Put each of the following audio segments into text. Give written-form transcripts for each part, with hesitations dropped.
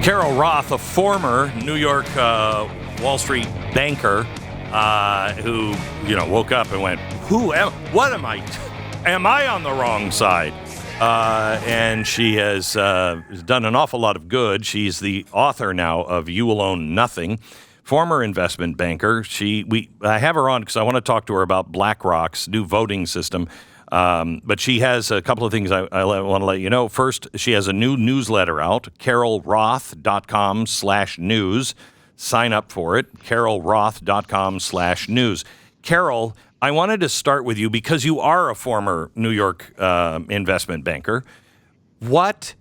Carol Roth, a former New York Wall Street banker who, woke up and went, am I on the wrong side? And she has done an awful lot of good. She's the author now of You Will Own Nothing, former investment banker. I have her on because I want to talk to her about BlackRock's new voting system. But she has a couple of things I want to let you know. First, she has a new newsletter out, carolroth.com/news. Sign up for it, carolroth.com/news. Carol, I wanted to start with you because you are a former New York investment banker. What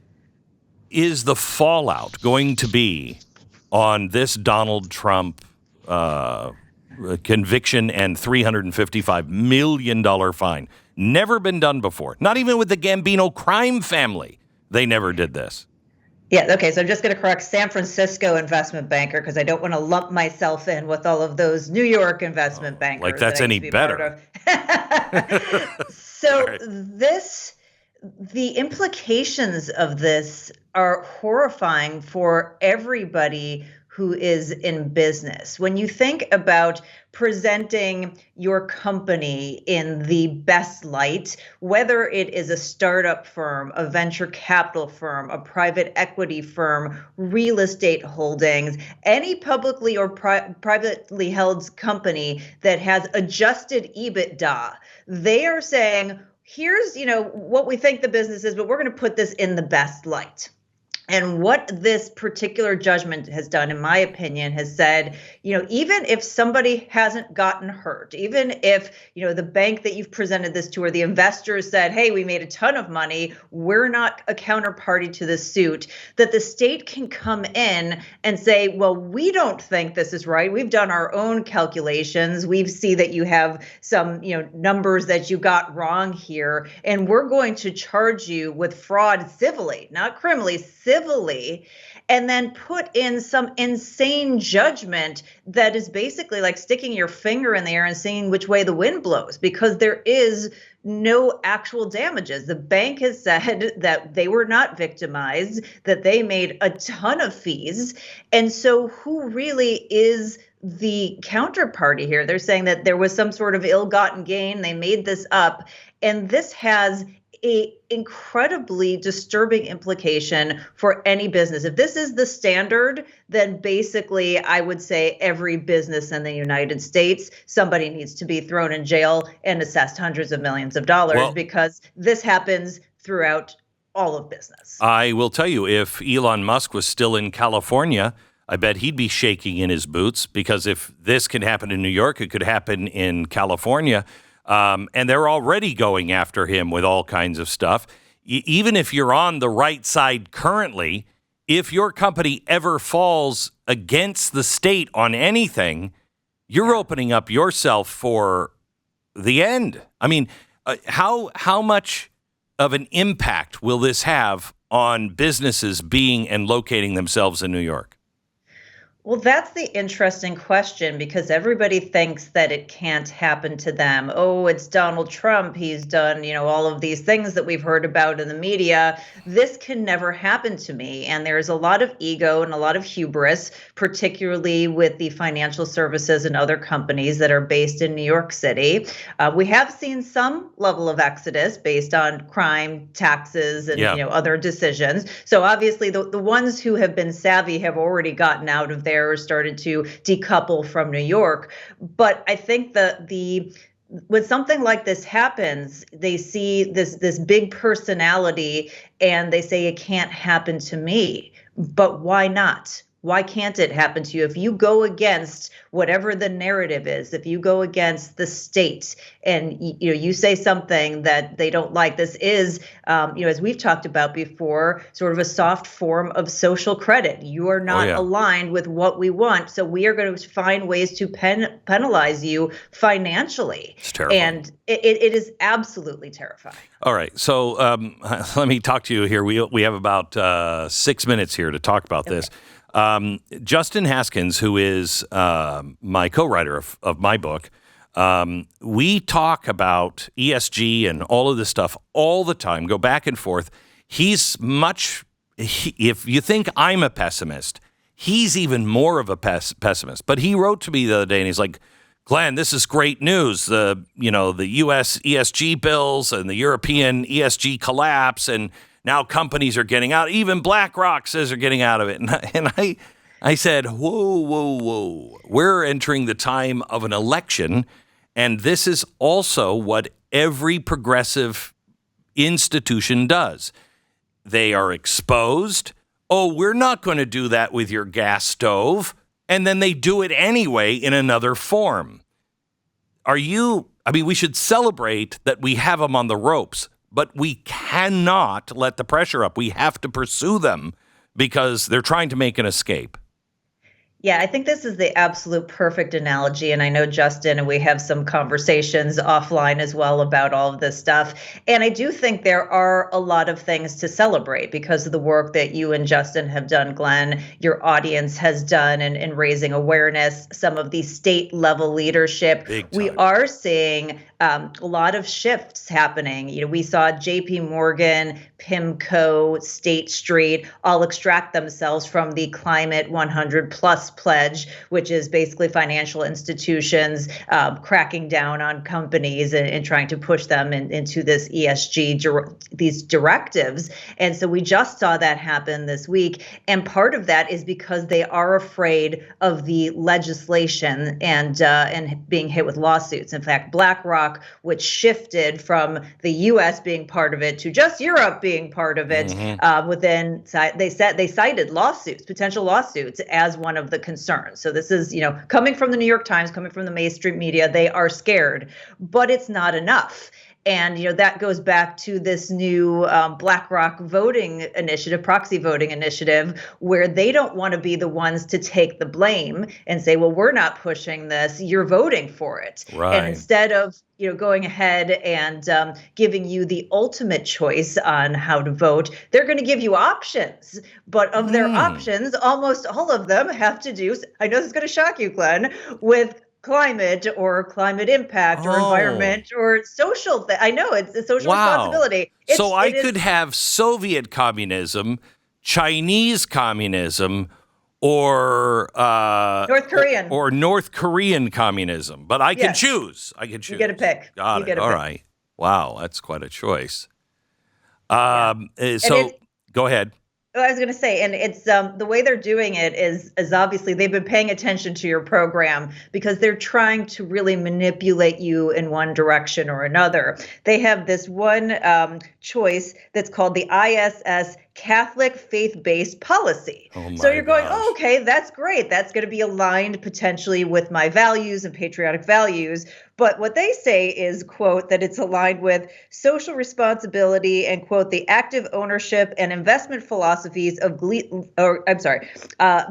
is the fallout going to be on this Donald Trump conviction and $355 million fine? Never been done before. Not even with the Gambino crime family. They never did this. Yeah, okay, so I'm just going to correct San Francisco investment banker because I don't want to lump myself in with all of those New York investment bankers. Like that's any better. So right. The implications of this are horrifying for everybody who is in business. When you think about presenting your company in the best light, whether it is a startup firm, a venture capital firm, a private equity firm, real estate holdings, any publicly or privately held company that has adjusted EBITDA, they are saying, here's, what we think the business is, but we're going to put this in the best light. And what this particular judgment has done, in my opinion, has said, even if somebody hasn't gotten hurt, even if, the bank that you've presented this to or the investors said, hey, we made a ton of money, we're not a counterparty to the suit, that the state can come in and say, well, we don't think this is right. We've done our own calculations. We see that you have some, numbers that you got wrong here, and we're going to charge you with fraud civilly, not criminally, civilly, and then put in some insane judgment that is basically like sticking your finger in the air and seeing which way the wind blows, because there is no actual damages. The bank has said that they were not victimized, that they made a ton of fees. And so who really is the counterparty here? They're saying that there was some sort of ill-gotten gain. They made this up. And this has a incredibly disturbing implication for any business. If this is the standard, then basically I would say every business in the United States, somebody needs to be thrown in jail and assessed hundreds of millions of dollars, because this happens throughout all of business. I will tell you, if Elon Musk was still in California, I bet he'd be shaking in his boots, because if this can happen in New York, it could happen in California. And they're already going after him with all kinds of stuff. Even if you're on the right side currently, if your company ever falls against the state on anything, you're opening up yourself for the end. I mean, how much of an impact will this have on businesses being and locating themselves in New York? Well, that's the interesting question, because everybody thinks that it can't happen to them. Oh, it's Donald Trump. He's done, all of these things that we've heard about in the media. This can never happen to me. And there's a lot of ego and a lot of hubris, particularly with the financial services and other companies that are based in New York City. We have seen some level of exodus based on crime, taxes, and other decisions. So obviously the ones who have been savvy have already gotten out of there, started to decouple from New York. But I think when something like this happens, they see this big personality and they say, it can't happen to me. But why not? Why can't it happen to you? If you go against whatever the narrative is, if you go against the state and you say something that they don't like, this is, as we've talked about before, sort of a soft form of social credit. You are not aligned with what we want, so we are going to find ways to penalize you financially. It's terrifying. And it is absolutely terrifying. All right, so let me talk to you here. We have about 6 minutes here to talk about this. Justin Haskins, who is my co-writer of my book, we talk about ESG and all of this stuff all the time, go back and forth. He's much if you think I'm a pessimist, he's even more of a pessimist. But he wrote to me the other day, and he's like, Glenn, this is great news. The U.S. ESG bills and the European ESG collapse, and now companies are getting out. Even BlackRock says they're getting out of it. And I said, whoa. We're entering the time of an election, and this is also what every progressive institution does. They are exposed. Oh, we're not going to do that with your gas stove. And then they do it anyway in another form. We should celebrate that we have them on the ropes, but we cannot let the pressure up. We have to pursue them because they're trying to make an escape. Yeah, I think this is the absolute perfect analogy. And I know Justin, and we have some conversations offline as well about all of this stuff. And I do think there are a lot of things to celebrate because of the work that you and Justin have done, Glenn, your audience has done in raising awareness, some of the state level leadership. We are seeing a lot of shifts happening. We saw JP Morgan, PIMCO, State Street all extract themselves from the Climate 100 Plus pledge, which is basically financial institutions cracking down on companies and trying to push them into this ESG, these directives. And so we just saw that happen this week. And part of that is because they are afraid of the legislation and being hit with lawsuits. In fact, BlackRock, which shifted from the U.S. being part of it to just Europe being part of it, they cited lawsuits, potential lawsuits, as one of the concerns. So this is, coming from the New York Times, coming from the mainstream media, they are scared, but it's not enough. And, that goes back to this new BlackRock voting initiative, proxy voting initiative, where they don't want to be the ones to take the blame and say, well, we're not pushing this, you're voting for it. Right. And instead of going ahead and giving you the ultimate choice on how to vote, they're going to give you options. But of their options, almost all of them have to do, I know this is going to shock you, Glenn, with climate or climate impact or environment or social. I know it's a social responsibility. So I could have Soviet communism, Chinese communism, or North Korean communism, but I can choose. I can choose. You get a pick. Got it. All right. Wow, that's quite a choice. So go ahead. I was going to say, and it's the way they're doing it is obviously they've been paying attention to your program because they're trying to really manipulate you in one direction or another. They have this one choice that's called the ISS Catholic faith-based policy. So you're going, oh, okay, that's great. That's going to be aligned potentially with my values and patriotic values. But what they say is, quote, that it's aligned with social responsibility and, quote, the active ownership and investment philosophies of,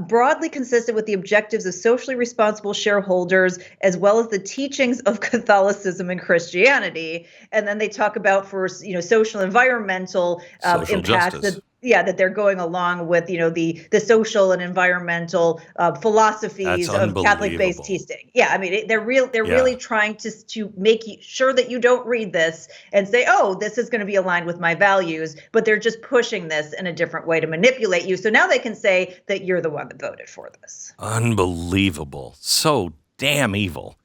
broadly consistent with the objectives of socially responsible shareholders, as well as the teachings of Catholicism and Christianity. And then they talk about for, social environmental impacts that they're going along with, the social and environmental philosophies of Catholic-based teaching. Yeah, I mean, they're really trying to make sure that you don't read this and say, oh, this is going to be aligned with my values, but they're just pushing this in a different way to manipulate you. So now they can say that you're the one that voted for this. Unbelievable. So damn evil.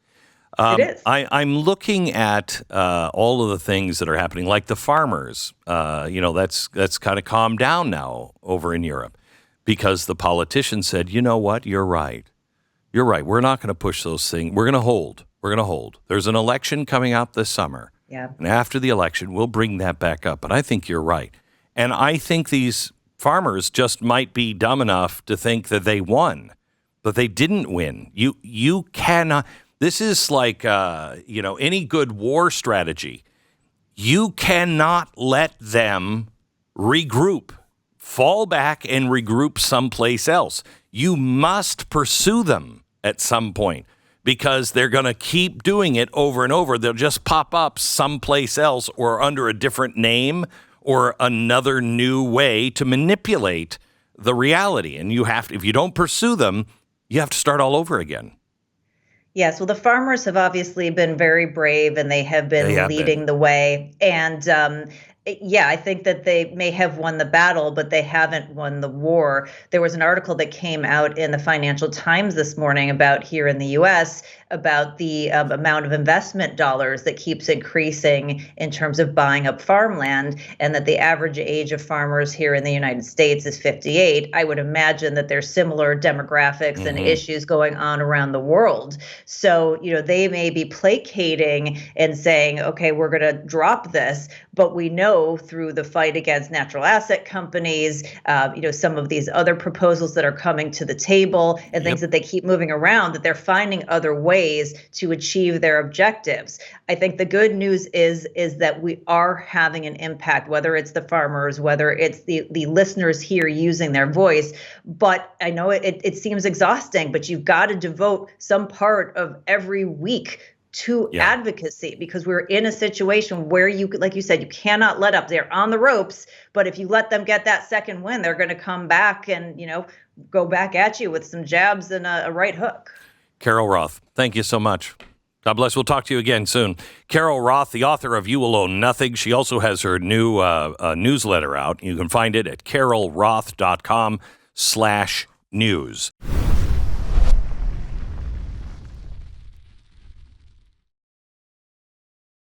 It is. I'm looking at all of the things that are happening, like the farmers. That's kind of calmed down now over in Europe because the politicians said, you know what, you're right. You're right. We're not going to push those things. We're going to hold. There's an election coming out this summer. Yeah. And after the election, we'll bring that back up. But I think you're right. And I think these farmers just might be dumb enough to think that they won, but they didn't win. You cannot. This is like, any good war strategy. You cannot let them regroup, fall back and regroup someplace else. You must pursue them at some point because they're going to keep doing it over and over. They'll just pop up someplace else or under a different name or another new way to manipulate the reality. And if you don't pursue them, you have to start all over again. Yes, well, the farmers have obviously been very brave and they have been leading the way. And Yeah, I think that they may have won the battle, but they haven't won the war. There was an article that came out in the Financial Times this morning about here in the US about the amount of investment dollars that keeps increasing in terms of buying up farmland, and that the average age of farmers here in the United States is 58. I would imagine that there's similar demographics and issues going on around the world. So, they may be placating and saying, okay, we're going to drop this, but we know through the fight against natural asset companies, some of these other proposals that are coming to the table and things that they keep moving around, that they're finding other ways to achieve their objectives. I think the good news is that we are having an impact, whether it's the farmers, whether it's the listeners here using their voice. But I know it seems exhausting, but you've got to devote some part of every week to advocacy, because we're in a situation where like you said, you cannot let up. They're on the ropes, but if you let them get that second win, they're going to come back and, go back at you with some jabs and a right hook. Carol Roth, thank you so much. God bless. We'll talk to you again soon. Carol Roth, the author of You Will Own Nothing. She also has her new newsletter out. You can find it at carolroth.com/news.